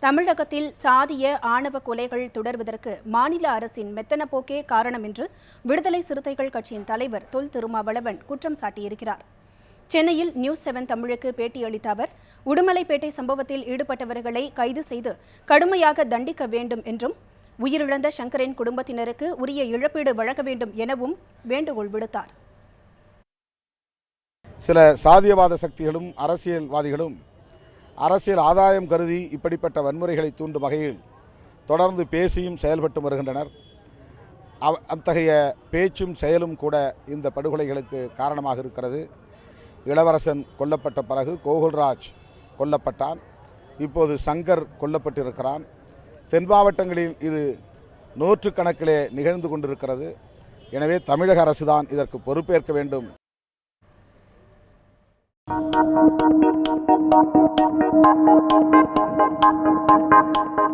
தமிழகத்தில் சாதிய ஆணவ கொலைகள் தொடர்வதற்கு மாநில அரசின் மெத்தன போக்கே காரணம் என்று விடுதலை சிறுத்தைகள் கட்சியின் தலைவர் தொல் திருமாவளவன் குற்றம் சாட்டியிருக்கிறார். சென்னையில் நியூஸ் 7 தமிழுக்கு பேட்டியளித்த அவர், உடுமலைப்பேட்டை சம்பவத்தில் ஈடுபட்டவர்களை கைது செய்து கடுமையாக தண்டிக்க வேண்டும் என்றும், உயிரிழந்த சங்கரின் குடும்பத்தினருக்கு உரிய இழப்பீடு வழங்க வேண்டும் எனவும் வேண்டுகோள் விடுத்தார். சில சாதியவாத சக்திகளும் அரசியல்வாதிகளும் அரசியல் ஆதாயம் கருதி இப்படிப்பட்ட வன்முறைகளை தூண்டும் வகையில் தொடர்ந்து பேசியும் செயல்பட்டு வருகின்றனர். அத்தகைய பேச்சும் செயலும் கூட இந்த படுகொலைகளுக்கு காரணமாக இருக்கிறது. இளவரசன் கொல்லப்பட்ட பிறகு கோகுல்ராஜ் கொல்லப்பட்டான். இப்போது சங்கர் கொல்லப்பட்டிருக்கிறான். தென் மாவட்டங்களில் இது நூற்றுக்கணக்கிலே நிகழ்ந்து கொண்டிருக்கிறது. எனவே தமிழக அரசுதான் இதற்கு பொறுப்பேற்க வேண்டும். Thank you.